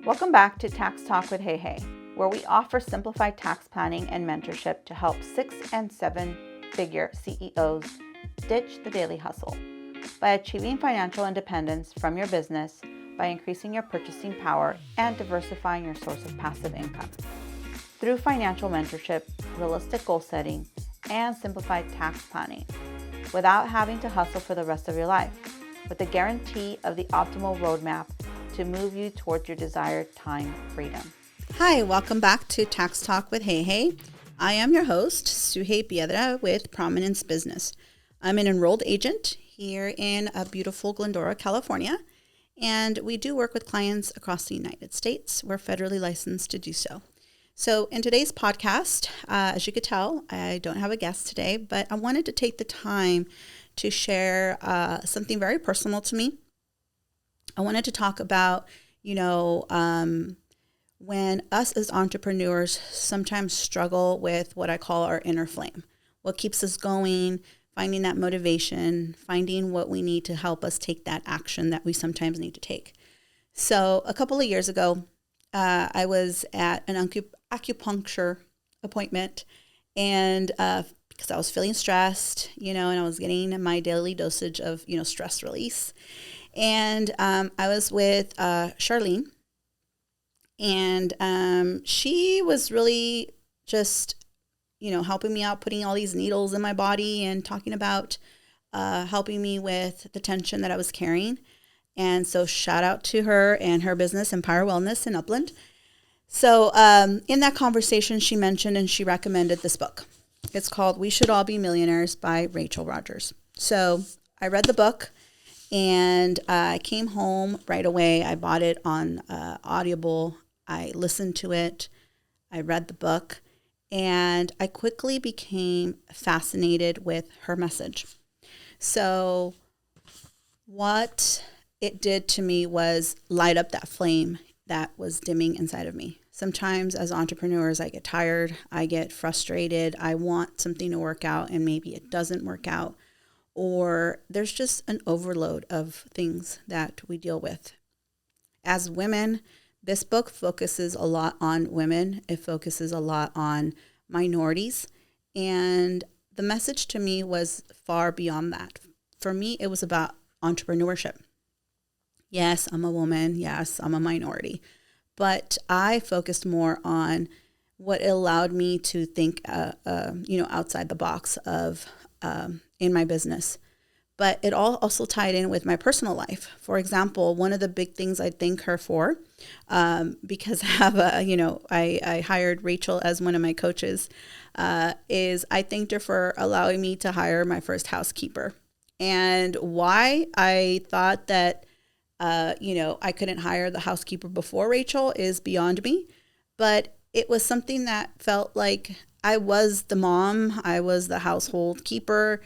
Welcome back to Tax Talk with Hey Hey, where we offer simplified tax planning and mentorship to help 6 and 7-figure CEOs ditch the daily hustle by achieving financial independence from your business by increasing your purchasing power and diversifying your source of passive income. Through financial mentorship, realistic goal setting, and simplified tax planning, without having to hustle for the rest of your life, with the guarantee of the optimal roadmap to move you towards your desired time freedom. Hi, welcome back to Tax Talk with Hey Hey. I am your host, Suhey Piedra with Prominence Business. I'm an enrolled agent here in beautiful Glendora, California, and we do work with clients across the United States. We're federally licensed to do so. So in today's podcast, as you could tell, I don't have a guest today, but I wanted to take the time to share something very personal to me. I wanted to talk about, when us as entrepreneurs sometimes struggle with what I call our inner flame, what keeps us going, finding that motivation, finding what we need to help us take that action that we sometimes need to take. So a couple of years ago, I was at an acupuncture appointment, and because I was feeling stressed, and I was getting my daily dosage of, stress release. And I was with Charlene, and she was really just, helping me out, putting all these needles in my body and talking about helping me with the tension that I was carrying. And so shout out to her and her business, Empire Wellness in Upland. So in that conversation, she mentioned and she recommended this book. It's called We Should All Be Millionaires by Rachel Rodgers. So I read the book. And I came home right away. I bought it on Audible. I listened to it. I read the book. And I quickly became fascinated with her message. So what it did to me was light up that flame that was dimming inside of me. Sometimes as entrepreneurs, I get tired. I get frustrated. I want something to work out, and maybe it doesn't work out. Or there's just an overload of things that we deal with. As women, this book focuses a lot on women. It focuses a lot on minorities. And the message to me was far beyond that. For me, it was about entrepreneurship. Yes, I'm a woman. Yes, I'm a minority. But I focused more on what allowed me to think, outside the box of in my business. But it all also tied in with my personal life. For example, one of the big things I thank her for, because I have I hired Rachel as one of my coaches, is I thanked her for allowing me to hire my first housekeeper. And why I thought that, I couldn't hire the housekeeper before Rachel is beyond me. But it was something that felt like I was the mom. I was the household keeper.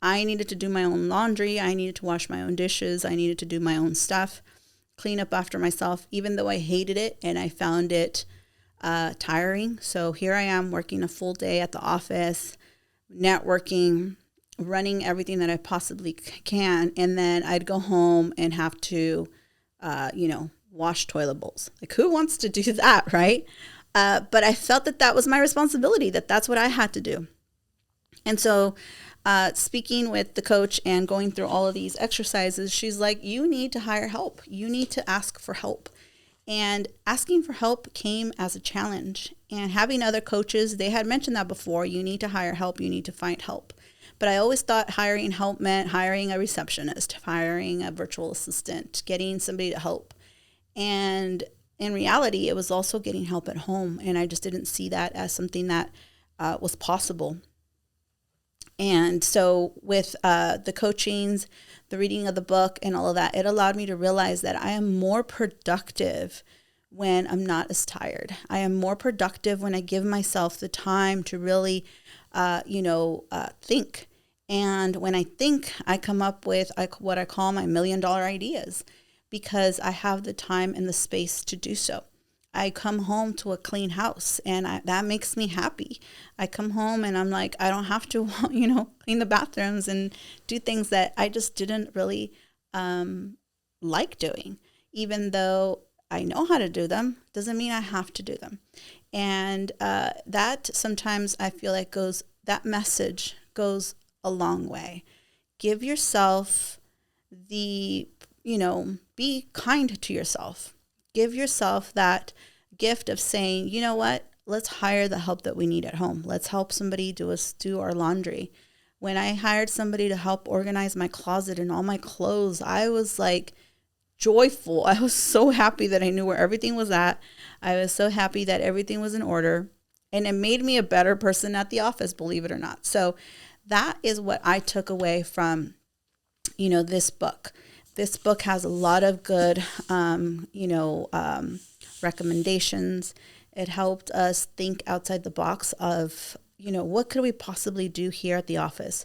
I needed to do my own laundry. I needed to wash my own dishes. I needed to do my own stuff, clean up after myself, even though I hated it and I found it tiring. So here I am working a full day at the office, networking, running everything that I possibly can. And then I'd go home and have to, wash toilet bowls. Like, who wants to do that, right? But I felt that was my responsibility, that's what I had to do. And so speaking with the coach and going through all of these exercises, she's like, you need to hire help. You need to ask for help. And asking for help came as a challenge. And having other coaches, they had mentioned that before. You need to hire help. You need to find help. But I always thought hiring help meant hiring a receptionist, hiring a virtual assistant, getting somebody to help. And in reality, it was also getting help at home. And I just didn't see that as something that was possible. And so with the coachings, the reading of the book and all of that, it allowed me to realize that I am more productive when I'm not as tired. I am more productive when I give myself the time to really, think. And when I think, I come up with what I call my $1 million ideas, because I have the time and the space to do so. I come home to a clean house, and that makes me happy. I come home and I'm like, I don't have to, clean the bathrooms and do things that I just didn't really like doing, even though I know how to do them doesn't mean I have to do them. And that sometimes I feel like that message goes a long way. Give yourself be kind to yourself. Give yourself that gift of saying, you know what, let's hire the help that we need at home. Let's help somebody do our laundry. When I hired somebody to help organize my closet and all my clothes, I was like joyful. I was so happy that I knew where everything was at. I was so happy that everything was in order. And it made me a better person at the office, believe it or not. So that is what I took away from, this book. This book has a lot of good, recommendations. It helped us think outside the box of, what could we possibly do here at the office?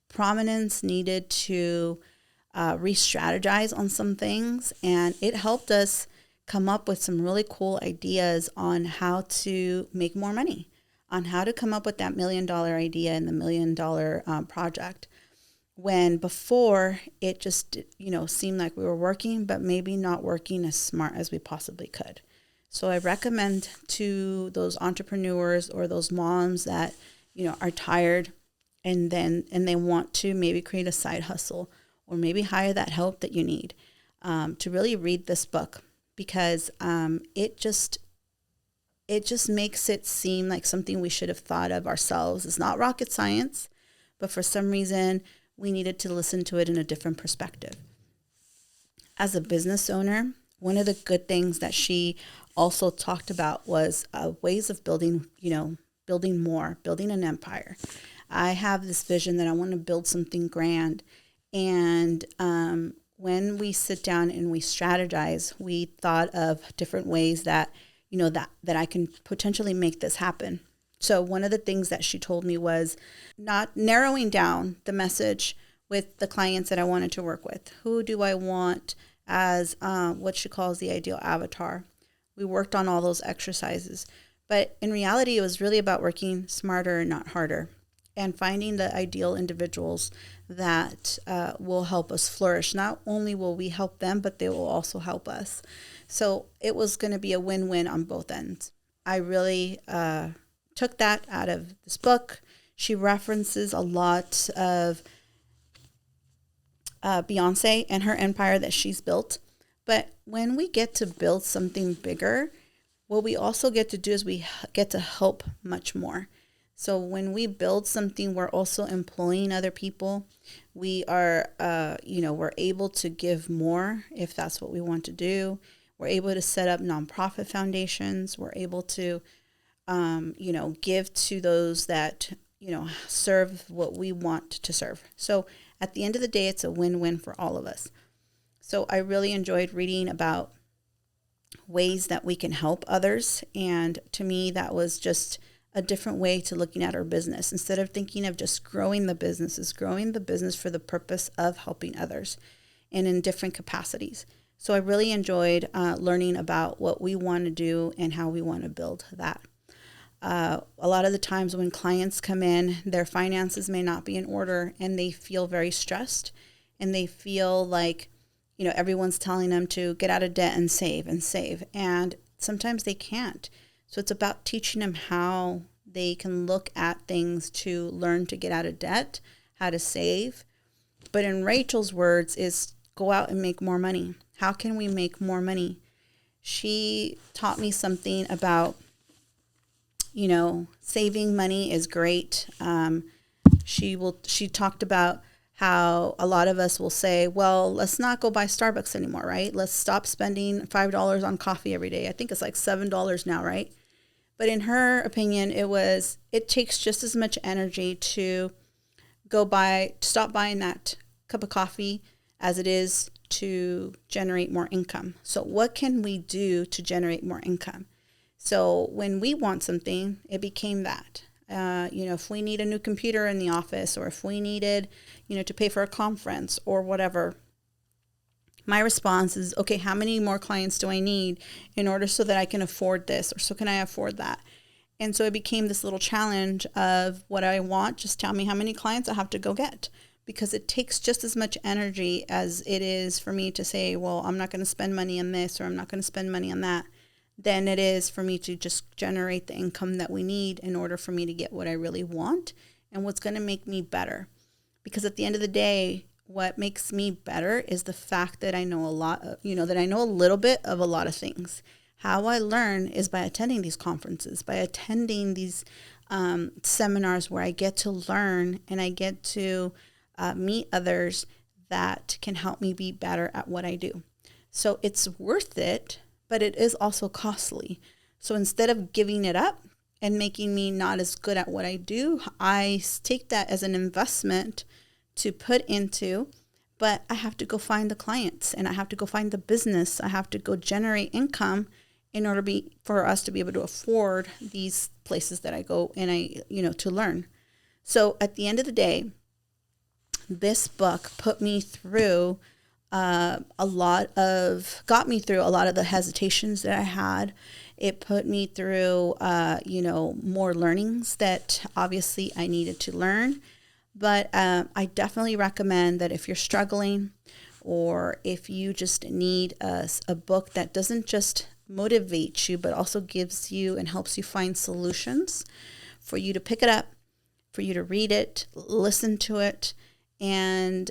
Prominence needed to re-strategize on some things, and it helped us come up with some really cool ideas on how to make more money, on how to come up with that $1 million idea and the $1 million project. When before it just, seemed like we were working, but maybe not working as smart as we possibly could. So I recommend to those entrepreneurs or those moms that, are tired and they want to maybe create a side hustle or maybe hire that help that you need, to really read this book, because it just makes it seem like something we should have thought of ourselves. It's not rocket science, but for some reason we needed to listen to it in a different perspective. As a business owner, one of the good things that she also talked about was ways of building more, building an empire. I have this vision that I want to build something grand. And when we sit down and we strategize, we thought of different ways that I can potentially make this happen. So one of the things that she told me was not narrowing down the message with the clients that I wanted to work with. Who do I want as what she calls the ideal avatar? We worked on all those exercises. But in reality, it was really about working smarter and not harder, and finding the ideal individuals that will help us flourish. Not only will we help them, but they will also help us. So it was going to be a win-win on both ends. I really took that out of this book. She references a lot of Beyonce and her empire that she's built. But when we get to build something bigger, what we also get to do is we get to help much more. So when we build something, we're also employing other people. We are, we're able to give more if that's what we want to do. We're able to set up nonprofit foundations. We're able to, give to those that, serve what we want to serve. So at the end of the day, it's a win-win for all of us. So I really enjoyed reading about ways that we can help others. And to me, that was just a different way to looking at our business. Instead of thinking of just growing the business, is growing the business for the purpose of helping others and in different capacities. So I really enjoyed learning about what we want to do and how we want to build that. A lot of the times when clients come in, their finances may not be in order and they feel very stressed and they feel like, everyone's telling them to get out of debt and save. And sometimes they can't. So it's about teaching them how they can look at things to learn to get out of debt, how to save. But in Rachel's words is go out and make more money. How can we make more money? She taught me something about, saving money is great. She talked about how a lot of us will say, well, let's not go buy Starbucks anymore, right? Let's stop spending $5 on coffee every day. I think it's like $7 now, right? But in her opinion, it takes just as much energy to stop buying that cup of coffee as it is to generate more income. So what can we do to generate more income? So when we want something, it became that. If we need a new computer in the office, or if we needed, to pay for a conference or whatever, my response is, okay, how many more clients do I need in order so that I can afford this, or so can I afford that? And so it became this little challenge of what I want. Just tell me how many clients I have to go get. because it takes just as much energy as it is for me to say, well, I'm not going to spend money on this or I'm not going to spend money on that, than it is for me to just generate the income that we need in order for me to get what I really want and what's going to make me better. Because at the end of the day, what makes me better is the fact that I know a lot of, that I know a little bit of a lot of things. How I learn is by attending these conferences, by attending these seminars where I get to learn and I get to meet others that can help me be better at what I do. So it's worth it, but it is also costly. So instead of giving it up and making me not as good at what I do, I take that as an investment to put into, but I have to go find the clients and I have to go find the business. I have to go generate income in order for us to be able to afford these places that I go and to learn. So at the end of the day, this book got me through a lot of the hesitations that I had. It put me through, more learnings that obviously I needed to learn. But I definitely recommend that if you're struggling or if you just need a book that doesn't just motivate you, but also gives you and helps you find solutions, for you to pick it up, for you to read it, listen to it, and,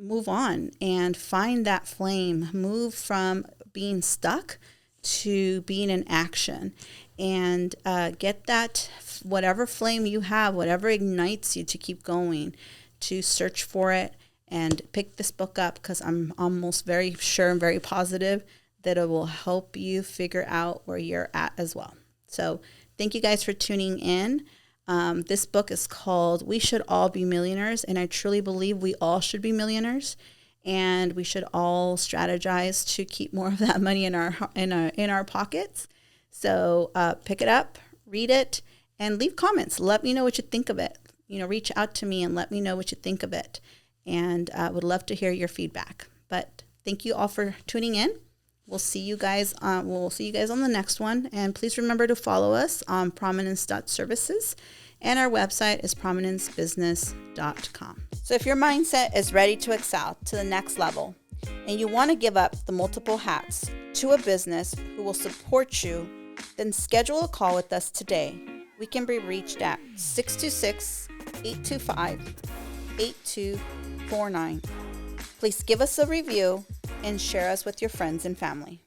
move on and find that flame, move from being stuck to being in action, and get that, whatever flame you have, whatever ignites you to keep going, to search for it and pick this book up, because I'm almost very sure and very positive that it will help you figure out where you're at as well. So thank you guys for tuning in. This book is called We Should All Be Millionaires, and I truly believe we all should be millionaires, and we should all strategize to keep more of that money in our pockets. So pick it up, read it, and leave comments. Let me know what you think of it. Reach out to me and let me know what you think of it, and I would love to hear your feedback. But thank you all for tuning in. We'll see you guys on the next one. And please remember to follow us on prominence.services. And our website is prominencebusiness.com. So if your mindset is ready to excel to the next level and you want to give up the multiple hats to a business who will support you, then schedule a call with us today. We can be reached at 626-825-8249. Please give us a review and share us with your friends and family.